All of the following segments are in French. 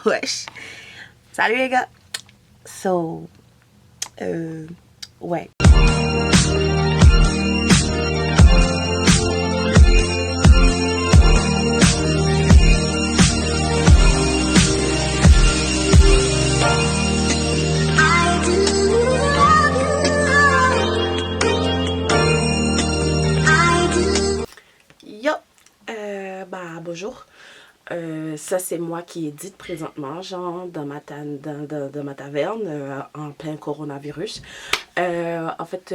Wesh. Salut les gars. So, ouais. Yo, bonjour. Ça c'est moi qui édite présentement, genre dans ma taverne en plein coronavirus. En fait,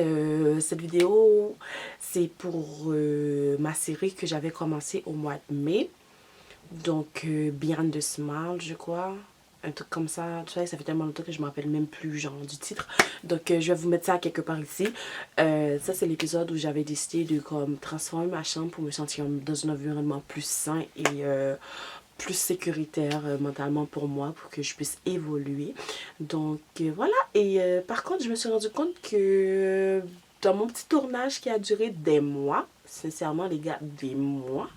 cette vidéo c'est pour ma série que j'avais commencé au mois de mai. Donc, Beyond the Smile, je crois. Un truc comme ça, tu sais, ça fait tellement longtemps que je me rappelle même plus genre du titre. Donc je vais vous mettre ça quelque part ici. Ça c'est l'épisode où j'avais décidé de comme transformer ma chambre pour me sentir dans un environnement plus sain et plus sécuritaire mentalement pour moi, pour que je puisse évoluer. Donc voilà, et par contre je me suis rendu compte que dans mon petit tournage qui a duré des mois, sincèrement les gars, des mois,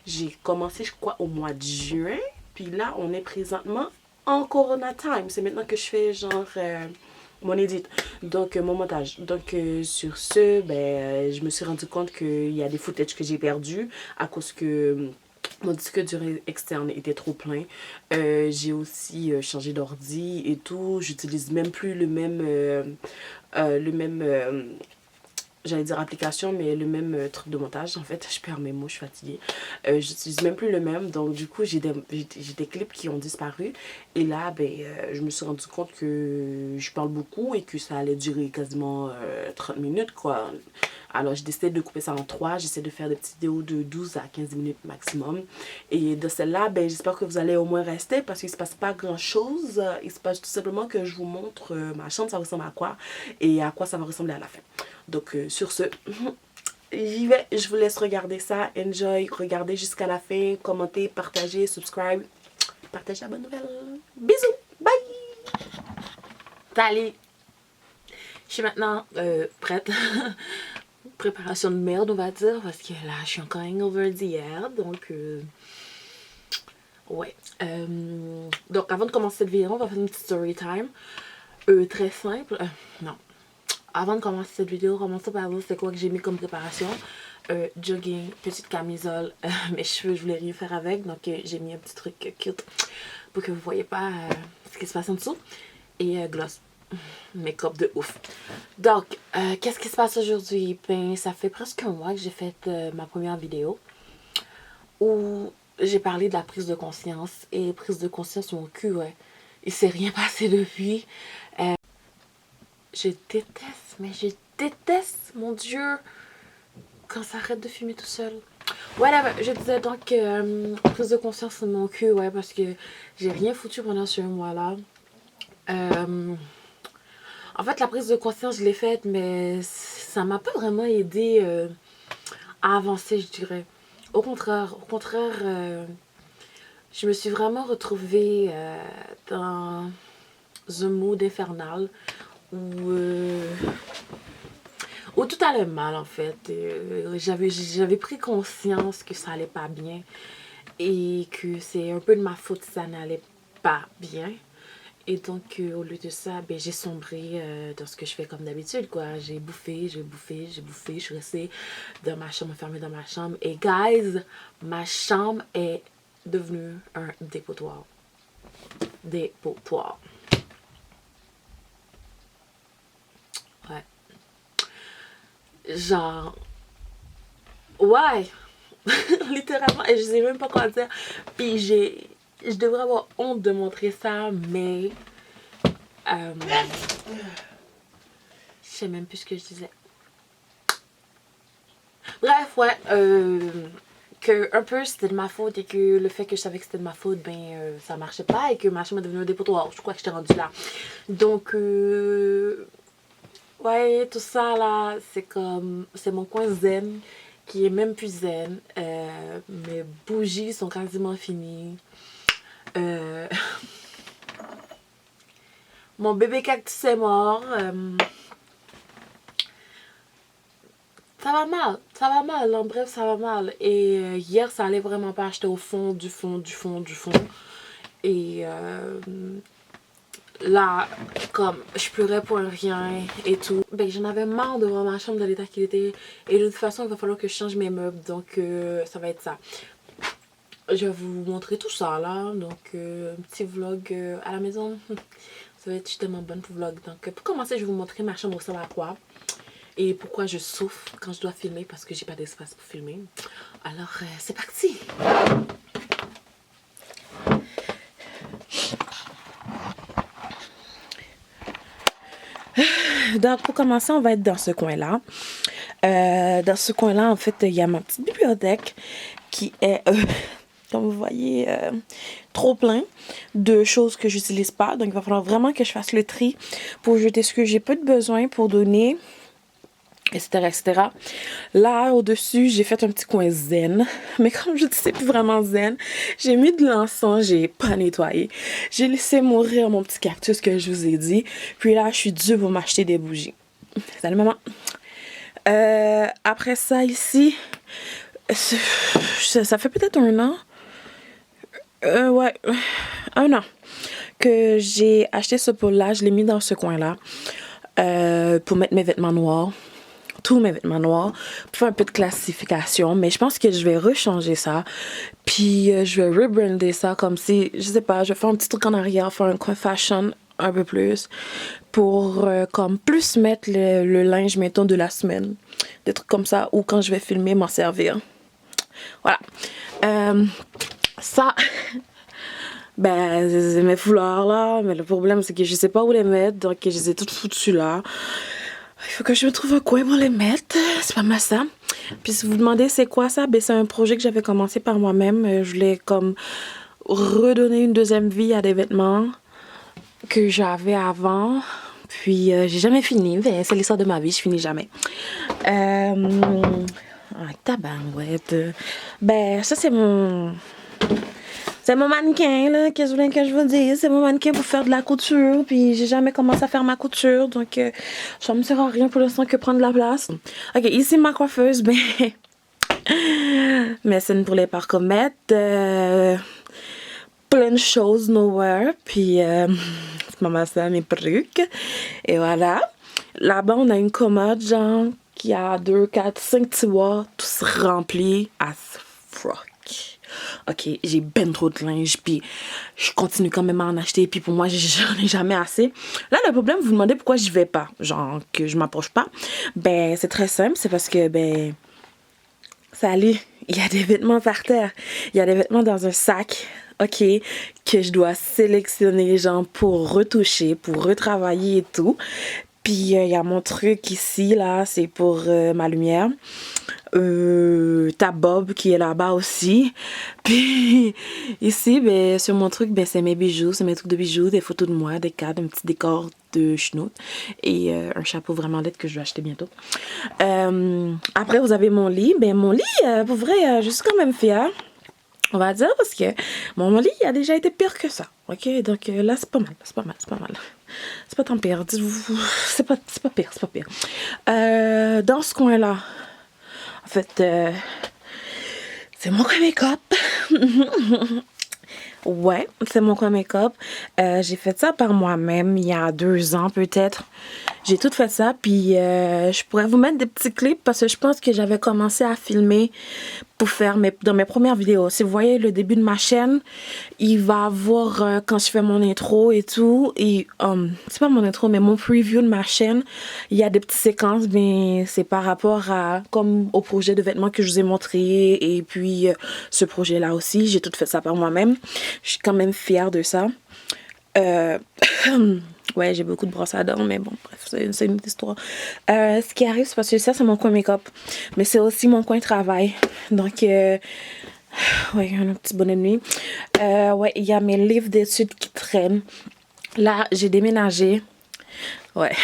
j'ai commencé je crois au mois de juin, puis là on est présentement en Corona Time. C'est maintenant que je fais genre mon edit, donc mon montage. Donc sur ce, je me suis rendu compte qu'il y a des footages que j'ai perdus à cause que mon disque dur externe était trop plein. J'ai aussi changé d'ordi et tout. J'utilise même plus le même j'allais dire application, mais le même truc de montage. En fait, je perds mes mots, je suis fatiguée. J'utilise même plus le même, donc du coup j'ai des clips qui ont disparu. Et là je me suis rendu compte que je parle beaucoup et que ça allait durer quasiment 30 minutes quoi. Alors j'ai décidé de couper ça en 3. J'essaie de faire des petites vidéos de 12 à 15 minutes maximum. Et de celle-là, j'espère que vous allez au moins rester parce qu'il ne se passe pas grand chose. Il se passe tout simplement que je vous montre ma chambre, ça ressemble à quoi et à quoi ça va ressembler à la fin. Donc sur ce, j'y vais, je vous laisse regarder ça. Enjoy, regardez jusqu'à la fin, commentez, partagez, subscribe. Partagez la bonne nouvelle. Bisous, bye. Salut. Je suis maintenant prête. Préparation de merde, on va dire, parce que là, je suis encore hangover d'hier. Donc, ouais. Donc, avant de commencer cette vidéo, on va faire une petite story time. Très simple. Non. Avant de commencer cette vidéo, commençons par vous, c'est quoi que j'ai mis comme préparation. Jogging, petite camisole, mes cheveux, je voulais rien faire avec, donc j'ai mis un petit truc cute pour que vous voyez pas ce qui se passe en dessous. Et gloss, make-up de ouf. Donc, qu'est-ce qui se passe aujourd'hui? Ça fait presque un mois que j'ai fait ma première vidéo où j'ai parlé de la prise de conscience. Et prise de conscience, mon cul, ouais, il s'est rien passé depuis. Je déteste, mais je déteste, mon Dieu, quand ça arrête de fumer tout seul. Voilà, je disais donc prise de conscience de mon cul, ouais, parce que j'ai rien foutu pendant ce mois-là. En fait, la prise de conscience, je l'ai faite, mais ça m'a pas vraiment aidé à avancer, je dirais. Au contraire, je me suis vraiment retrouvée dans un mood infernal où tout allait mal en fait. J'avais pris conscience que ça allait pas bien et que c'est un peu de ma faute si ça n'allait pas bien. Et donc au lieu de ça, j'ai sombré dans ce que je fais comme d'habitude quoi. J'ai bouffé, je suis restée dans ma chambre, enfermée dans ma chambre. Et guys, ma chambre est devenue un dépotoir. Dépotoir. Ouais. Genre, ouais, littéralement, et je sais même pas quoi dire. Puis je devrais avoir honte de montrer ça, mais je sais même plus ce que je disais. Bref, ouais, que un peu c'était de ma faute et que le fait que je savais que c'était de ma faute, ça marchait pas et que ma chambre est devenue un dépotoir. Je crois que j'étais rendue là. Donc, ouais, tout ça là, c'est mon coin zen qui est même plus zen. Mes bougies sont quasiment finies. Mon bébé cactus est mort. Ça va mal, en bref, ça va mal. Et hier, ça allait vraiment pas. J'étais au fond du fond. Et là, comme je pleurais pour rien et tout, ben j'en avais marre de voir ma chambre dans l'état qu'il était. Et de toute façon, il va falloir que je change mes meubles. Donc ça va être ça. Je vais vous montrer tout ça là. Donc un petit vlog à la maison. Ça va être tellement bonne pour vlog. Donc pour commencer, je vais vous montrer ma chambre ressemble à quoi. Et pourquoi je souffre quand je dois filmer parce que j'ai pas d'espace pour filmer. Alors c'est parti. Donc pour commencer, on va être dans ce coin-là. Dans ce coin-là, en fait, il y a ma petite bibliothèque qui est, comme vous voyez, trop plein de choses que j'utilise pas. Donc il va falloir vraiment que je fasse le tri pour jeter ce que j'ai peu de besoin pour donner, etc., etc. Là, au-dessus, j'ai fait un petit coin zen. Mais comme je dis, c'est plus vraiment zen. J'ai mis de l'encens, j'ai pas nettoyé. J'ai laissé mourir mon petit cactus que je vous ai dit. Puis là, je suis due pour m'acheter des bougies. Salut, maman. Après ça, ici, ça fait peut-être un an. Ouais, un an que j'ai acheté ce pot-là. Je l'ai mis dans ce coin-là pour mettre mes vêtements noirs. Tous mes vêtements noirs pour faire un peu de classification, mais je pense que je vais rechanger ça puis je vais rebrander ça comme si, je sais pas, je vais faire un petit truc en arrière, faire un coin fashion un peu plus pour comme plus mettre le linge mettons de la semaine, des trucs comme ça, ou quand je vais filmer m'en servir. Voilà. Ça ben c'est mes foulards là, mais le problème c'est que je sais pas où les mettre, donc je les ai toutes foutues là. Il faut que je me trouve un coin pour les mettre. C'est pas mal ça. Puis si vous vous demandez c'est quoi ça, ben c'est un projet que j'avais commencé par moi-même. Je voulais comme redonner une deuxième vie à des vêtements que j'avais avant. Puis j'ai jamais fini. Ben, c'est l'histoire de ma vie, je finis jamais. Tabarouette. Ben ça c'est mon... C'est mon mannequin, là, qu'est-ce que je veux dire? C'est mon mannequin pour faire de la couture, puis j'ai jamais commencé à faire ma couture, donc ça me sert à rien pour l'instant que prendre la place. Ok, ici ma coiffeuse, ben... Médecine pour les parcomètres, plein de choses, nowhere, puis maman ça mes perruques, et voilà. Là-bas, on a une commode, genre, qui a 2, 4, 5 tiroirs, tous remplis as fuck. Ok, j'ai ben trop de linge, puis je continue quand même à en acheter, puis pour moi, j'en ai jamais assez. Là, le problème, vous vous demandez pourquoi j'y vais pas, genre que je m'approche pas. Ben, c'est très simple, c'est parce que, ben, salut, il y a des vêtements par terre, il y a des vêtements dans un sac, ok, que je dois sélectionner, genre, pour retoucher, pour retravailler et tout. Puis, il y a mon truc ici, là, c'est pour ma lumière. Ta bob qui est là-bas aussi. Puis ici, ben, sur mon truc, ben, c'est mes bijoux, c'est mes trucs de bijoux, des photos de moi, des cadres, un petit décor de chenoute et un chapeau vraiment laid que je vais acheter bientôt. Après, vous avez mon lit. Ben, mon lit, pour vrai, je suis quand même fière. On va dire parce que mon lit a déjà été pire que ça. Ok, donc là, c'est pas mal. C'est pas mal. C'est pas tant pire. Dites-vous, c'est pas pire. Dans ce coin-là, en fait, c'est mon coin make-up. Ouais, c'est mon coin make-up. J'ai fait ça par moi-même il y a 2 ans peut-être. J'ai tout fait ça, puis je pourrais vous mettre des petits clips parce que je pense que j'avais commencé à filmer pour faire dans mes premières vidéos. Si vous voyez le début de ma chaîne, il va avoir quand je fais mon intro et tout, et c'est pas mon intro mais mon preview de ma chaîne, il y a des petites séquences, mais c'est par rapport à comme au projet de vêtements que je vous ai montré, et puis ce projet là aussi, j'ai tout fait ça par moi-même. Je suis quand même fière de ça. Ouais, j'ai beaucoup de brosses à dents, mais bon, bref, c'est une autre histoire. Ce qui arrive, c'est parce que ça, c'est mon coin make-up. Mais c'est aussi mon coin travail. Donc, ouais, un petit bonne nuit. Ouais, il y a mes livres d'études qui traînent. Là, j'ai déménagé. Ouais.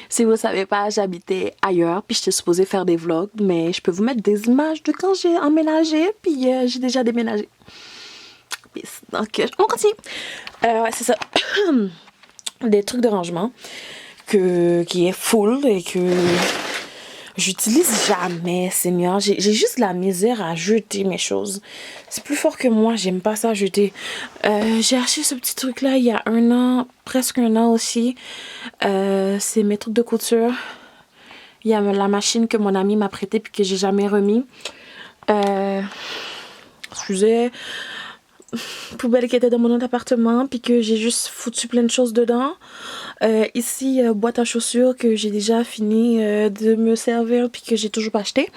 Si vous savez pas, j'habitais ailleurs, puis j'étais supposée faire des vlogs, mais je peux vous mettre des images de quand j'ai emménagé, puis j'ai déjà déménagé. Donc, on continue. Ouais, c'est ça. Des trucs de rangement qui est full et que J'utilise jamais, Seigneur. J'ai juste la misère à jeter mes choses. C'est plus fort que moi, j'aime pas ça jeter. J'ai acheté ce petit truc-là il y a 1 an, presque 1 an aussi. C'est mes trucs de couture. Il y a la machine que mon ami m'a prêtée puis que j'ai jamais remis. Excusez. Poubelle qui était dans mon autre appartement puis que j'ai juste foutu plein de choses dedans. Ici, boîte à chaussures que j'ai déjà fini de me servir puis que j'ai toujours pas acheté.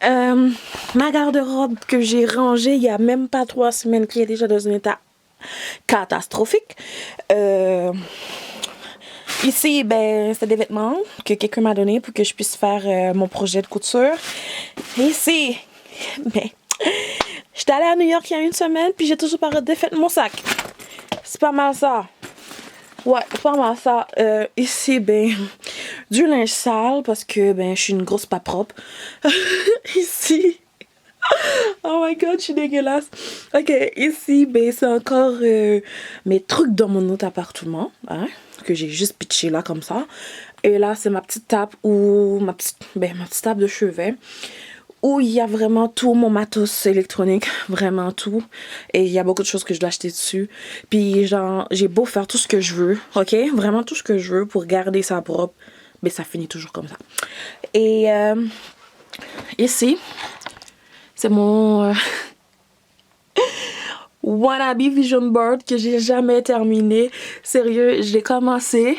Ma garde-robe que j'ai rangée il y a même pas 3 semaines qui est déjà dans un état catastrophique. Ici, ben, c'est des vêtements que quelqu'un m'a donné pour que je puisse faire mon projet de couture. Ici, ben, j'étais allée à New York il y a 1 semaine puis j'ai toujours pas défait mon sac. C'est pas mal ça. Ouais, c'est pas mal ça. Ici, ben, du linge sale parce que, ben, je suis une grosse pas propre. Ici. Oh my god, je suis dégueulasse. Ok, ici, ben, c'est encore mes trucs dans mon autre appartement, hein, que j'ai juste pitché là comme ça. Et là, c'est ma petite table ou ma petite table de chevet où il y a vraiment tout mon matos électronique, vraiment tout. Et il y a beaucoup de choses que je dois acheter dessus. Puis genre, j'ai beau faire tout ce que je veux, ok? Vraiment tout ce que je veux pour garder ça propre, mais ça finit toujours comme ça. Et ici, c'est mon wannabe vision board que j'ai jamais terminé. Sérieux, j'ai commencé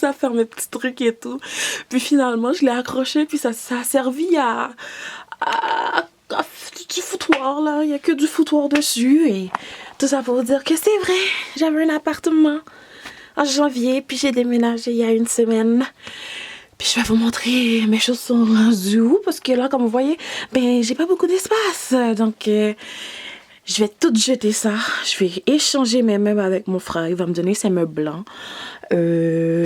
à faire mes petits trucs et tout. Puis finalement, je l'ai accroché, puis ça a servi à du foutoir là. Il y a que du foutoir dessus et tout ça pour dire que c'est vrai. J'avais un appartement en janvier, puis j'ai déménagé il y a 1 semaine. Puis je vais vous montrer mes choses sont rendues où parce que là, comme vous voyez, ben j'ai pas beaucoup d'espace. Donc je vais tout jeter ça. Je vais échanger mes meubles avec mon frère. Il va me donner ses meubles blancs.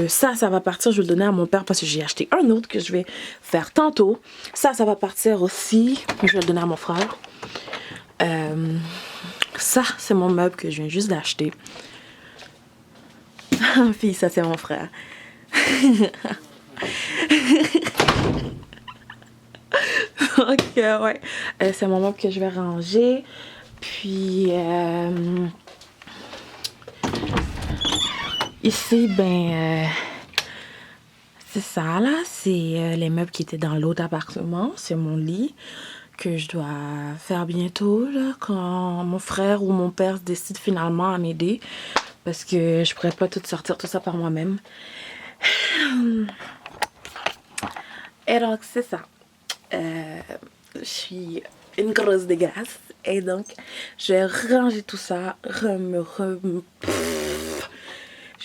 Ça va partir. Je vais le donner à mon père parce que j'ai acheté un autre que je vais faire tantôt. Ça va partir aussi. Je vais le donner à mon frère. Ça, c'est mon meuble que je viens juste d'acheter. Puis ça, c'est mon frère. Ok, ouais. C'est mon meuble que je vais ranger. Puis ici, ben, c'est ça là. C'est les meubles qui étaient dans l'autre appartement. C'est mon lit que je dois faire bientôt là, quand mon frère ou mon père décide finalement à m'aider. Parce que je pourrais pas tout sortir tout ça par moi-même. Et donc, c'est ça. Je suis une grosse dégueulasse. Et donc, je vais ranger tout ça, je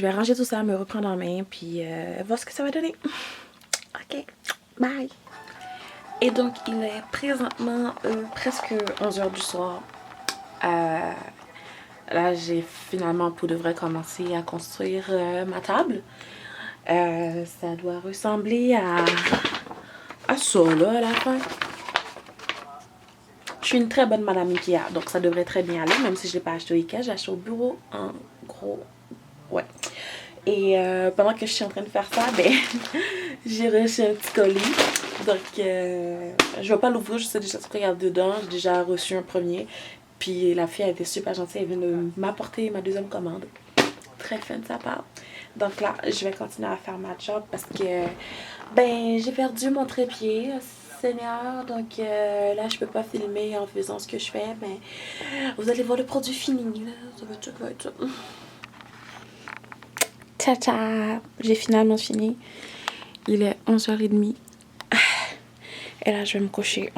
vais ranger tout ça, me reprendre en main, puis voir ce que ça va donner. Ok, bye. Et donc, il est présentement presque 11h du soir. Là, j'ai finalement pour de vrai commencé à construire ma table. Ça doit ressembler à ça, là, à la fin. Je suis une très bonne madame Ikea, donc ça devrait très bien aller, même si je ne l'ai pas acheté au Ikea, j'ai acheté au bureau en gros. Ouais. Et pendant que je suis en train de faire ça, ben, j'ai reçu un petit colis. Donc, je vais pas l'ouvrir, je sais déjà ce qu'il y a dedans. J'ai déjà reçu un premier. Puis la fille a été super gentille, elle vient de m'apporter ma deuxième commande. Très fun de sa part. Donc là, je vais continuer à faire ma job parce que, ben, j'ai perdu mon trépied. Seigneur, donc là je peux pas filmer en faisant ce que je fais, mais vous allez voir le produit fini là, ça va être ça. Ciao ciao, j'ai finalement fini, il est 11h30 et là je vais me coucher.